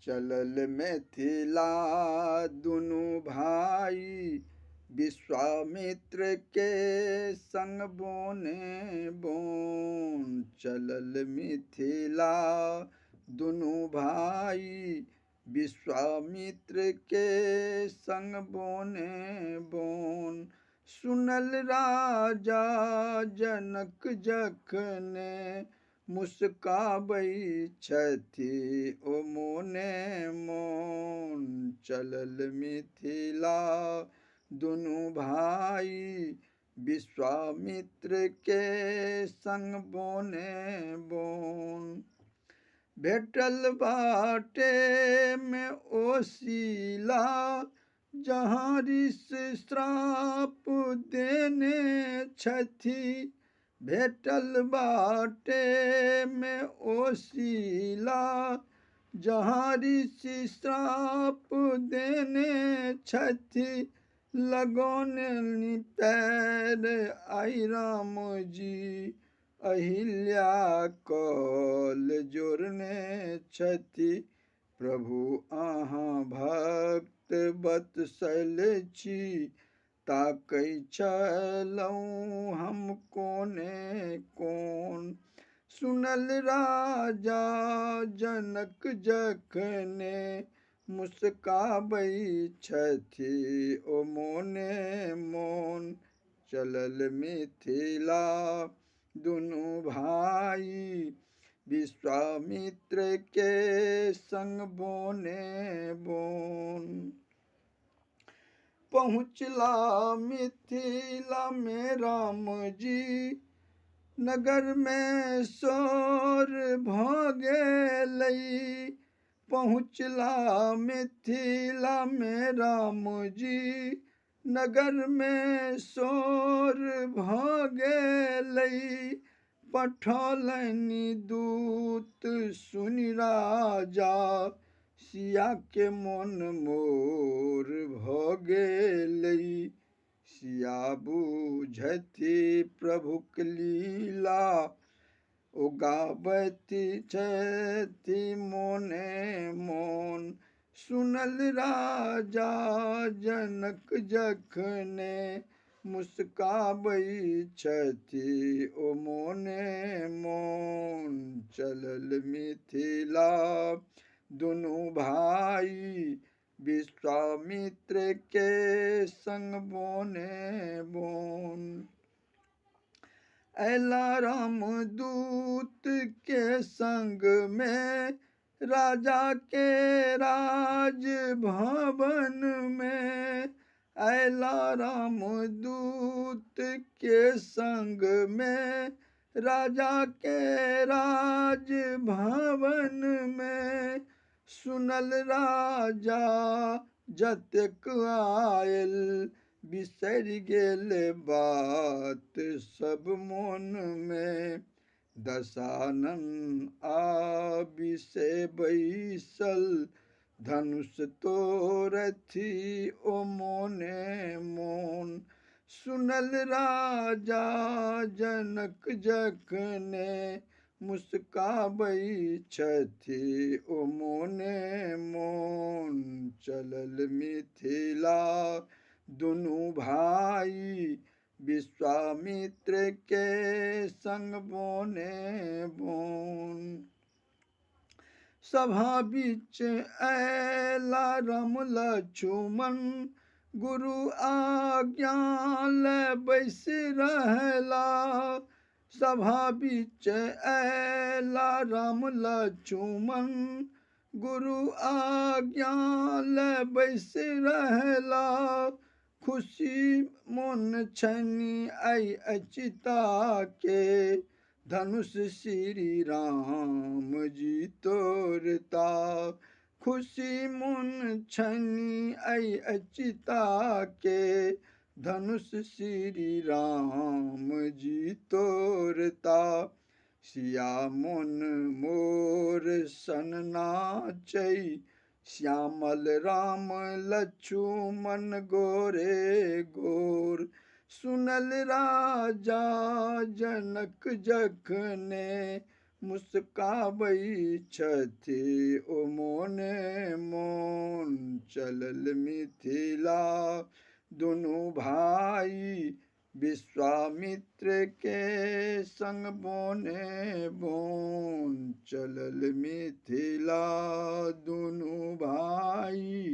चलल मिथिला दुनु भाई, विश्वामित्र के संग बोने बोन। चलल मिथिला दुनु भाई, विश्वामित्र के संग बोने बोन। सुनल राजा जनक जखने, मुस्काबै छथि ओ मोने मोन। चलल मिथिला दुनु भाई, विश्वामित्र के संग बोने बोन। भेटल बाटे में ओसिला, जहाँ ऋषि श्राप देने छथि। भेटल बाटे में ओसिला, जहाँ ऋषि श्राप देने छथि। लगौने पैर आई राम जी, अहिल्या कल जोड़ने छथि। प्रभु अहाँ भक्त वत्सल छी, ताकै छलहुँ हम कोने कोन। सुनल राजा जनक जखने, मुस्काबै छथि ओ मोने मोन। चलल मिथिला दुनु भाई, विश्वामित्र के संग बोने बोन। पहुँचला मिथिला में राम जी, नगर में शोर भ गेलै। पहुँचला मिथिला में राम जी, नगर में शोर भ गेलै। पठौलनि दूत सुनि राजा, सिया के मोन मोर भ गेलै। सिया बुझथि प्रभुक लीला, ओ गाबैत छथि मोने मोन। सुनल राजा जनक जखने, मुस्काबै छथि ओ मोने मोन। चलल मिथिला दुनु भाई, विश्वामित्र के संग बोने बोन। ऐला राम दूत के संग में, राजा के राज भवन में। ऐला राम दूत के संग में, राजा के राज भवन में। सुनल राजा जतेक आयल, बिसरि गेल बात सब मोन में। दशानन आबिसे बैसल, धनुष तोड़थि ओ मोने मोन। सुनल राजा जनक जखने, मुस्काबै छथि ओ मोने मोन। चलल मिथिला दुनु भाई, विश्वामित्र के संग बोने बोन। सभा बीच ऐला राम लक्ष्मण, गुरु आज्ञा ले बैस रहला। सभा बीच ऐला राम लक्ष्मण, गुरु आज्ञा ले बैस रहला। खुशी मोन छनि आई अचिता के, धनुष श्री राम जी तोड़ता। खुशी मोन छनि आई अचिता के, धनुष श्री राम जी तोड़ता। सिया मोन मोर सन नाचै, श्यामल राम लक्ष्मण गोरे गोर। सुनल राजा जनक जखने, मुस्काबै छथि ओ मोने मोन। चलल मिथिला दुनु भाई, विश्वामित्र के संग बोने बोन। चलल मिथिला दुनु भाई।